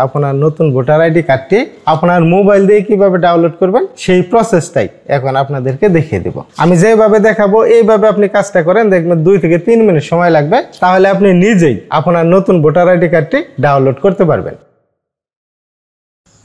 আপনার নতুন voter ID কার্ডটি আপনার মোবাইল দিয়ে কিভাবে ডাউনলোড করবেন সেই প্রসেসটাই এখন আপনাদেরকে দেখিয়ে দেব। আমি যেভাবে দেখাবো এইভাবে আপনি কাজটা করেন, দেখবেন 2 থেকে 3 মিনিট সময় লাগবে, তাহলে আপনি নিজেই আপনার নতুন ভোটার আইডি কার্ডটি ডাউনলোড করতে পারবেন।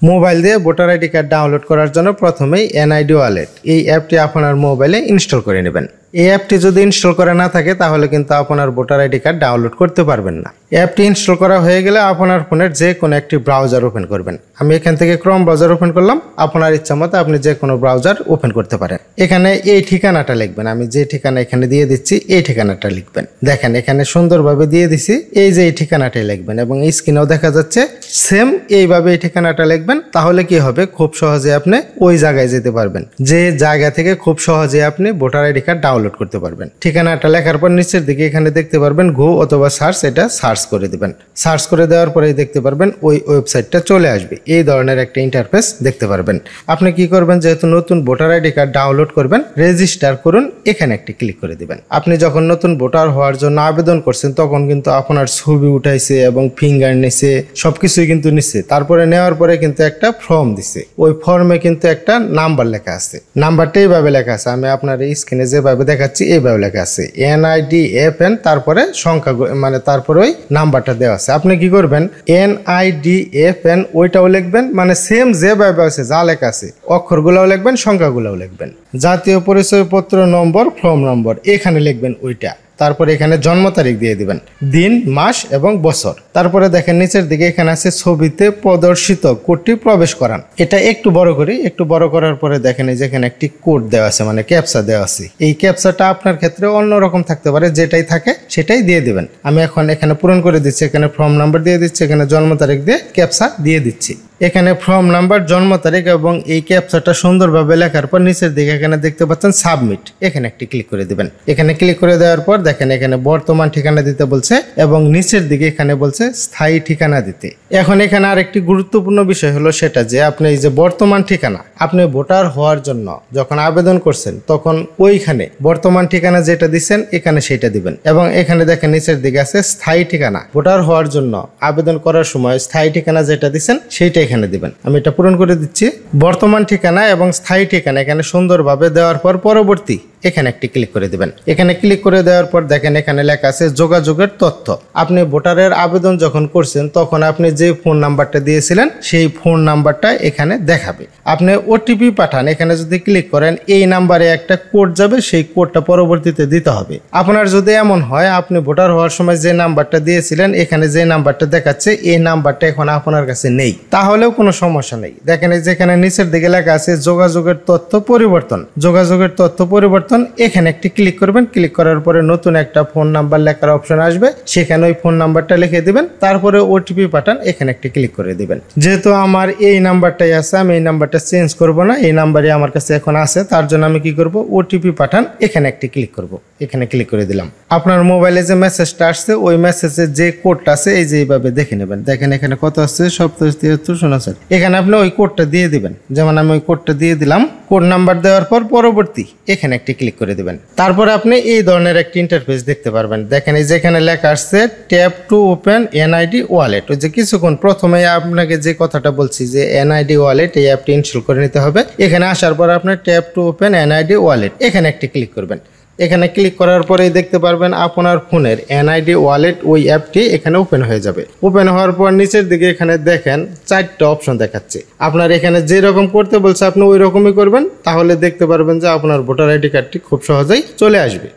মোবাইল দিয়ে ভোটার আইডি কার্ড ডাউনলোড করার জন্য প্রথমেই এনআইডি ওয়ালেট এই অ্যাপটি আপনার মোবাইলে ইনস্টল করে নেবেন। এই অ্যাপটি যদি ইনস্টল করা না থাকে তাহলে কিন্তু আপনার ভোটার আইডি কার্ড ডাউনলোড করতে পারবেন না। অ্যাপটি ইনস্টল করা হয়ে গেলে আপনার ফোনের যে কোনো একটি ব্রাউজার ওপেন করবেন। আমি এখান থেকে ক্রোম ব্রাউজার ওপেন করলাম। আপনার ইচ্ছা মতো আপনি যে কোনো ব্রাউজার ওপেন করতে পারেন। এখানে এই ঠিকানাটা লিখবেন, আমি যে ঠিকানা এখানে দিয়ে দিচ্ছি এই ঠিকানাটা লিখবেন। দেখেন এখানে সুন্দরভাবে দিয়ে দিছি, এই যে এই ঠিকানাটাই লিখবেন এবং স্ক্রিনেও দেখা যাচ্ছে সেম এইভাবে এই ঠিকানাটা লিখবেন। তাহলে কি হবে, খুব সহজে আপনি ওই জায়গায় যেতে পারবেন, যে জায়গা থেকে খুব সহজে আপনি ভোটার আইডি কার্ড ডাউনলোড করতে পারবেন। ঠিকানাটা লেখার পর নিচের দিকে এখানে দেখতে পারবেন গো অথবা সার্চ, এটা সার্চ করে দিবেন। সার্চ করে দেওয়ার পরেই দেখতে পারবেন ওই ওয়েবসাইটটা চলে আসবে। এই ধরনের একটা ইন্টারফেস দেখতে পারবেন। আপনি কি করবেন, যেহেতু নতুন ভোটার আইডি কার্ড ডাউনলোড করবেন, রেজিস্টার করুন, এখানে একটি ক্লিক করে দিবেন। আপনি যখন নতুন ভোটার হওয়ার জন্য আবেদন করছেন তখন কিন্তু আপনার ছবি উঠাইছে এবং ফিঙ্গার নিছে, সবকিছুই কিন্তু নিচ্ছে। তারপরে নেওয়ার পরে কিন্তু একটা ফর্ম দিছে, ওই ফর্মে কিন্তু একটা নাম্বার লেখা আছে। নাম্বারটা এইভাবে লেখা আছে, আমি আপনার এই স্ক্রিনে যেভাবে দেখাচ্ছি এইভাবে লেখা আছে NIDFN, তারপরে সংখ্যা মানে তারপরে ওই নাম্বারটা দেওয়া আছে। আপনি কি করবেন, NIDFN ওইটাও লিখবেন, মানে সেম যেভাবে আছে যা লেখা আছে অক্ষরগুলোও লিখবেন, সংখ্যাগুলোও লিখবেন। জাতীয় পরিচয়পত্র নম্বর, ফর্ম নম্বর এখানে লিখবেন ওইটা। তারপরে এখানে জন্ম তারিখ দিয়ে দিবেন, দিন, মাস এবং বছর। তারপরে দেখেন নিচের দিকে এখানে আছে ছবিতে প্রদর্শিত কোডটি প্রবেশ করান। এটা একটু বড় করি, একটু বড় করার পরে দেখেন এই যেখানে একটি কোড দেওয়া আছে, মানে ক্যাপচা দেওয়া আছে। এই ক্যাপচাটা আপনার ক্ষেত্রে অন্যরকম থাকতে পারে, যেটাই থাকে সেটাই দিয়ে দিবেন। আমি এখন এখানে পূরণ করে দিচ্ছি, এখানে ফর্ম নাম্বার দিয়ে দিচ্ছি, এখানে জন্ম তারিখ দিয়ে ক্যাপচা দিয়ে দিচ্ছি। এখানে ফর্ম নাম্বার, জন্ম তারিখ এবং এই ক্যাপচাটা সুন্দরভাবে লেখার পর নিচের দিকে এখানে দেখতে পাচ্ছেন সাবমিট, এখানে একটি ক্লিক করে দিবেন। এখানে ক্লিক করে দেওয়ার পর দেখেন এখানে বর্তমান ঠিকানা দিতে বলছে এবং নিচের দিকে এখানে বলছে স্থায়ী ঠিকানা দিতে। এখন এখানে আরেকটি গুরুত্বপূর্ণ বিষয় হলো সেটা যে আপনি এই যে বর্তমান ঠিকানা, আপনি ভোটার হওয়ার জন্য যখন আবেদন করছেন তখন ওইখানে বর্তমান ঠিকানা যেটা দিচ্ছেন এখানে সেটা দিবেন। এবং এখানে দেখেন নিচের দিকে আছে স্থায়ী ঠিকানা, ভোটার হওয়ার জন্য আবেদন করার সময় স্থায়ী ঠিকানা যেটা দিচ্ছেন সেইটা এখানে দিবেন। আমি এটা পূরণ করে দিচ্ছি। বর্তমান ঠিকানা এবং স্থায়ী ঠিকানা এখানে সুন্দরভাবে দেওয়ার পর পরবর্তী এখানে একটি ক্লিক করে দিবেন। এখানে ক্লিক করে দেওয়ার পর দেখেন এখানে লেখা আছে যোগাযোগের তথ্য। আপনি ভোটারের আবেদন যখন করছেন তখন আপনি যে ফোন নাম্বারটা দিয়েছিলেন সেই ফোন নাম্বারটা এখানে দেখাবে। আপনি ওটিপি পাঠান, এখানে যদি ক্লিক করেন এই নাম্বারে একটা কোড যাবে, সেই কোডটা পরবর্তীতে দিতে হবে। আপনার যদি এমন হয় আপনি ভোটার হওয়ার সময় যে নাম্বারটা দিয়েছিলেন এখানে যে নাম্বারটা দেখাচ্ছে এই নাম্বারটা এখন আপনার কাছে নেই, তাহলেও কোনো সমস্যা নেই। দেখেন এই যেখানে নিচের দিকে লেখা আছে যোগাযোগের তথ্য পরিবর্তন, যোগাযোগের তথ্য পরিবর্তন, এখানে একটি ক্লিক করবেন। ক্লিক করার পরে নতুন একটা ফোন নাম্বার লেখার অপশন আসবে, সেখানে ওই ফোন নাম্বারটা লিখে দিবেন। তারপরে ওটিপি পাঠান, এখানে একটি ক্লিক করে দিবেন। যেহেতু আমার এই নাম্বারটাই আছে, আমি এই নাম্বারটা চেঞ্জ করব না, এই নাম্বারই আমার কাছে এখন আছে, তার জন্য আমি কি করব, ওটিপি পাঠান, এখানে একটি ক্লিক করব। এখানে ক্লিক করে দিলাম। আপনার মোবাইলে যে মেসেজটা আসছে ওই মেসেজে যে কোডটা আছে এই যে এইভাবে দেখে নেবেন। দেখেন এখানে কত আসছে, 2773 এখানে আপনি ওই কোডটা দিয়ে দিবেন। যেমন আমি ওই কোডটা দিয়ে দিলাম। কোড নাম্বার দেওয়ার পর পরবর্তী এখানে একটি ক্লিক করে দিবেন। তারপরে আপনি এই ধরনের একটি ইন্টারফেস দেখতে পারবেন। দেখেন এই যেখানে লেখা আসছে tap to open NID wallet. ওই যে কিছুক্ষণ প্রথমে আপনাকে যে কথাটা বলছি যে এনআইডি ওয়ালেট এই অ্যাপটি ইনস্টল করে নিতে হবে। এখানে আসার পর আপনার tap to open NID wallet এখানে একটি ক্লিক করবেন। এখানে ক্লিক করার পরেই দেখতে পারবেন আপনার ফোনের এনআইডি ওয়ালেট ওই অ্যাপটি এখানে ওপেন হয়ে যাবে। ওপেন হওয়ার পর নিচের দিকে এখানে দেখেন 4টা অপশন দেখাচ্ছে। আপনার এখানে যে রকম করতে বলছে আপনি ওই রকমই করবেন, তাহলে দেখতে পারবেন যে আপনার ভোটার আইডি কার্ডটি খুব সহজেই চলে আসবে।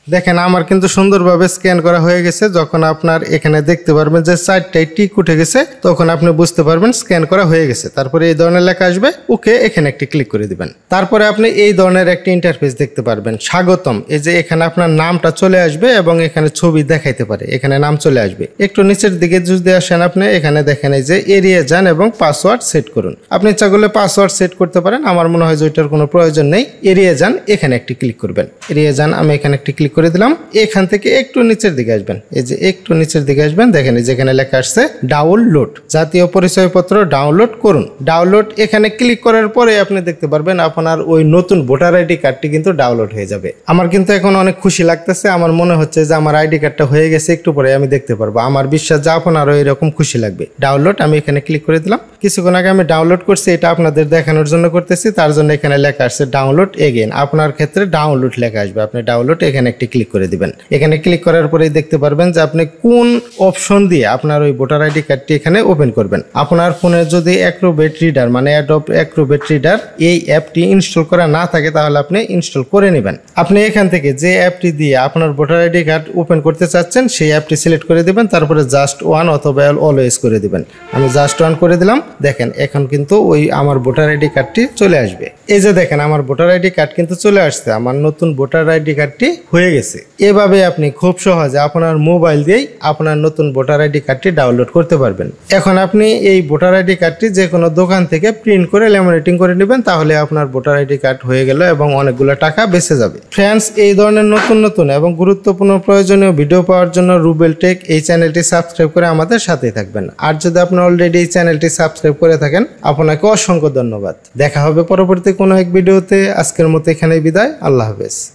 দেখেন আমার কিন্তু সুন্দরভাবে স্ক্যান করা হয়ে গেছে। যখন আপনার এখানে দেখতে পারবেন যে 4টায় টিক উঠে গেছে তখন আপনি বুঝতে পারবেন স্ক্যান করা হয়ে গেছে। তারপরে এই ধরনের লেখা আসবে, ওকে এখানে একটি ক্লিক করে দিবেন। তারপরে আপনি এই ধরনের একটি ইন্টারফেস দেখতে পারবেন, স্বাগতম। এই যে এখানে আপনার নামটা চলে আসবে এবং এখানে ছবি দেখাইতে পারে, এখানে নাম চলে আসবে। একটু নিচের দিকে যদি আসেন আপনি এখানে দেখেন এই যে এড়িয়ে যান এবং পাসওয়ার্ড সেট করুন। আপনি ইচ্ছা করলে পাসওয়ার্ড সেট করতে পারেন, আমার মনে হয় যে ওইটার কোনো প্রয়োজন নেই। এড়িয়ে যান, এখানে একটি ক্লিক করবেন। এড়িয়ে যান, আমি এখানে একটি ক্লিক করে দিলাম। এখান থেকে একটু নিচের দিকে আসবেন, এই যে একটু নিচের দিকে আসবেন, দেখেন যেখানে লেখা আসছে ডাউনলোড, জাতীয় পরিচয়পত্র ডাউনলোড করুন। ডাউনলোড এখানে ক্লিক করার পরে আপনি দেখতে পারবেন আপনার ওই নতুন ভোটার আইডি কার্ডটি কিন্তু ডাউনলোড হয়ে যাবে। আমার কিন্তু এখন অনেক খুশি লাগতেছে, আমার মনে হচ্ছে যে আমার আইডি কার্ডটা হয়ে গেছে, একটু পরে আমি দেখতে পারবো। আমার বিশ্বাস যে আপনারও এরকম খুশি লাগবে। ডাউনলোড আমি এখানে ক্লিক করে দিলাম। কিছুক্ষণ আগে আমি ডাউনলোড করছি, এটা আপনাদের দেখানোর জন্য করতেছি, তার জন্য এখানে লেখা আসছে ডাউনলোড এগেইন। আপনার ক্ষেত্রে ডাউনলোড লেখা আসবে, আপনি ডাউনলোড এখানে একটি ক্লিক করে দিবেন। এখানে ক্লিক করার পরেই দেখতে পারবেন যে আপনি কোন অপশন দিয়ে আপনার ওই ভোটার আইডি কার্ডটি এখানে ওপেন করবেন। আপনার ফোনে যদি অ্যাক্রোবেট রিডার মানে অ্যাডোব অ্যাক্রোবেট রিডার এই অ্যাপটি ইনস্টল করা না থাকে তাহলে আপনি ইনস্টল করে নেবেন। আপনি এখান থেকে যে অ্যাপটি দিয়ে আপনার ভোটার আইডি কার্ড ওপেন করতে চাচ্ছেন সেই অ্যাপটি সিলেক্ট করে দিবেন, তারপরে জাস্ট ওয়ান অথবা অলওয়েজ করে দিবেন। আমি জাস্ট ওয়ান করে দিলাম। দেখেন এখন কিন্তু ওই আমার ভোটার আইডি কার্ডটি চলে আসবে। এই যে দেখেন আমার ভোটার আইডি কার্ড কিন্তু চলে আসছে, আমার নতুন ভোটার আইডি কার্ডটি হয়ে গেছে। এভাবে আপনি খুব সহজে আপনার মোবাইল দিয়েই আপনার নতুন ভোটার আইডি কার্ডটি ডাউনলোড করতে পারবেন। এখন আপনি এই ভোটার আইডি কার্ডটি যে কোনো দোকান থেকে প্রিন্ট করে ল্যামিনেটিং করে নেবেন, তাহলে আপনার ভোটার আইডি কার্ড হয়ে গেল এবং অনেকগুলো টাকা বেঁচে যাবে। ফ্রেন্ডস, এই ধরনের নতুন নতুন এবং গুরুত্বপূর্ণ প্রয়োজনীয় ভিডিও পাওয়ার জন্য রুবেল টেক এই চ্যানেলটি সাবস্ক্রাইব করে আমাদের সাথেই থাকবেন। আর যদি আপনি অলরেডি এই চ্যানেলটি সাবস্ক্রাইব করে থাকেন, আপনাকে অসংখ্য ধন্যবাদ। দেখা হবে পরবর্তী কোনো এক ভিডিওতে। আজকের মতো এখানেই বিদায়। আল্লাহ হাফেজ।